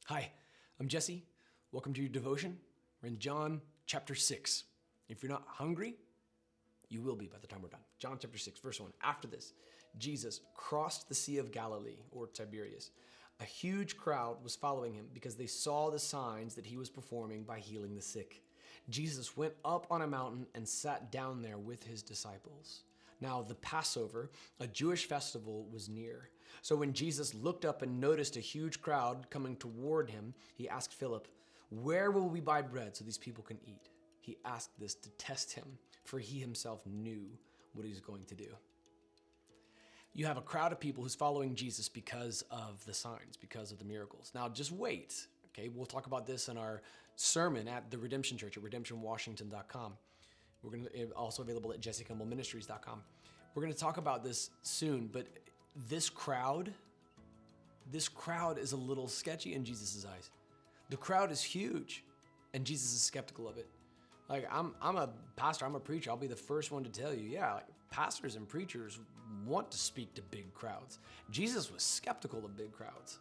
Hi, I'm Jesse. Welcome to your devotion. We're in John chapter 6. If you're not hungry, you will be by the time we're done. John chapter 6, verse 1. After this, Jesus crossed the Sea of Galilee, or Tiberias. A huge crowd was following him because they saw the signs that he was performing by healing the sick. Jesus went up on a mountain and sat down there with his disciples. Now, the Passover, a Jewish festival, was near. So when Jesus looked up and noticed a huge crowd coming toward him, he asked Philip, "Where will we buy bread so these people can eat?" He asked this to test him, for he himself knew what he was going to do. You have a crowd of people who's following Jesus because of the signs, because of the miracles. Now, just wait. Okay, we'll talk about this in our sermon at the Redemption Church at redemptionwashington.com. We're going to also available at jessecampbellministries.com. We're going to talk about this soon, but this crowd is a little sketchy in Jesus' eyes. The crowd is huge, and Jesus is skeptical of it. Like, I'm a pastor, I'm a preacher. I'll be the first one to tell you, pastors and preachers want to speak to big crowds. Jesus was skeptical of big crowds.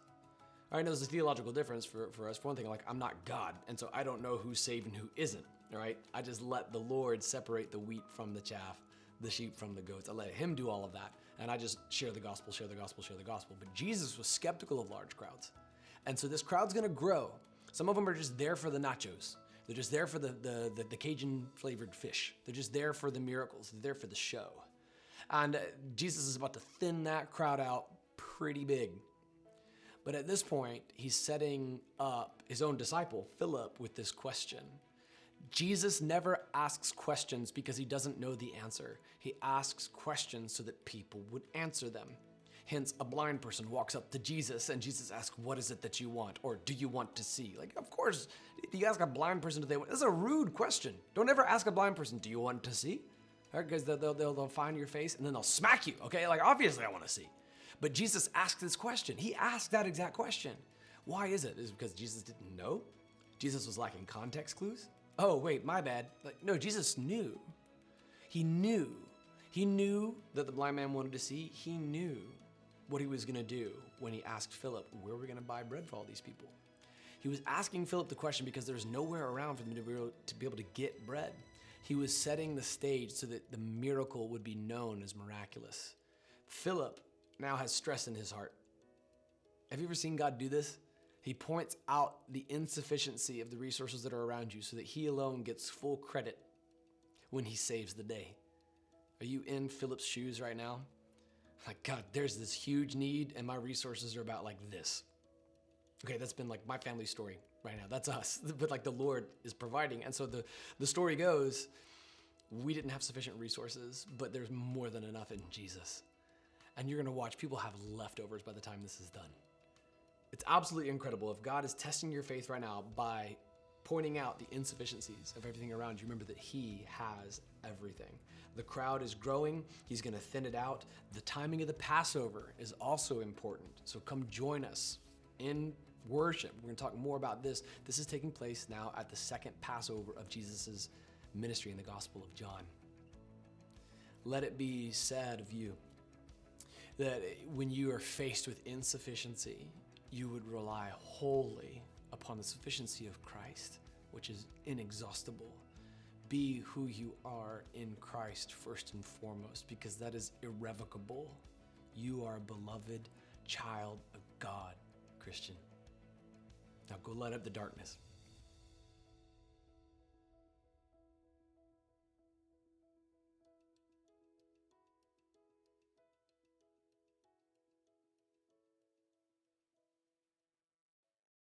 All right, now there's a theological difference for us. For one thing, I'm not God, and so I don't know who's saved and who isn't. All right, I just let the Lord separate the wheat from the chaff, the sheep from the goats. I let him do all of that, and I just share the gospel. But Jesus was skeptical of large crowds. And so this crowd's gonna grow. Some of them are just there for the nachos. They're just there for the Cajun flavored fish. They're just there for the miracles. They're there for the show. And Jesus is about to thin that crowd out pretty big. But at this point, he's setting up his own disciple, Philip, with this question. Jesus never asks questions because he doesn't know the answer. He asks questions so that people would answer them. Hence, a blind person walks up to Jesus and Jesus asks, "What is it that you want?" Or, "Do you want to see?" Like, of course, you ask a blind person, "Do they want?" This is a rude question. Don't ever ask a blind person, "Do you want to see?" All right, because they'll find your face and then they'll smack you, okay? Like, obviously I want to see. But Jesus asked this question. He asked that exact question. Why is it? Is it because Jesus didn't know? Jesus was lacking context clues? Oh, wait, my bad. No, Jesus knew. He knew. He knew that the blind man wanted to see. He knew what he was going to do when he asked Philip, "Where are we going to buy bread for all these people?" He was asking Philip the question because there's nowhere around for them to be able to get bread. He was setting the stage so that the miracle would be known as miraculous. Philip now has stress in his heart. Have you ever seen God do this? He points out the insufficiency of the resources that are around you so that he alone gets full credit when he saves the day. Are you in Philip's shoes right now? Like, God, there's this huge need and my resources are about like this. Okay, that's been like my family story right now. That's us. But the Lord is providing. And so the story goes, we didn't have sufficient resources, but there's more than enough in Jesus. And you're going to watch people have leftovers by the time this is done. It's absolutely incredible. If God is testing your faith right now by pointing out the insufficiencies of everything around you, remember that he has everything. The crowd is growing. He's going to thin it out. The timing of the Passover is also important. So come join us in worship. We're going to talk more about this. This is taking place now at the second Passover of Jesus' ministry in the Gospel of John. Let it be said of you that when you are faced with insufficiency, you would rely wholly upon the sufficiency of Christ, which is inexhaustible. Be who you are in Christ first and foremost, because that is irrevocable. You are a beloved child of God, Christian. Now go light up the darkness.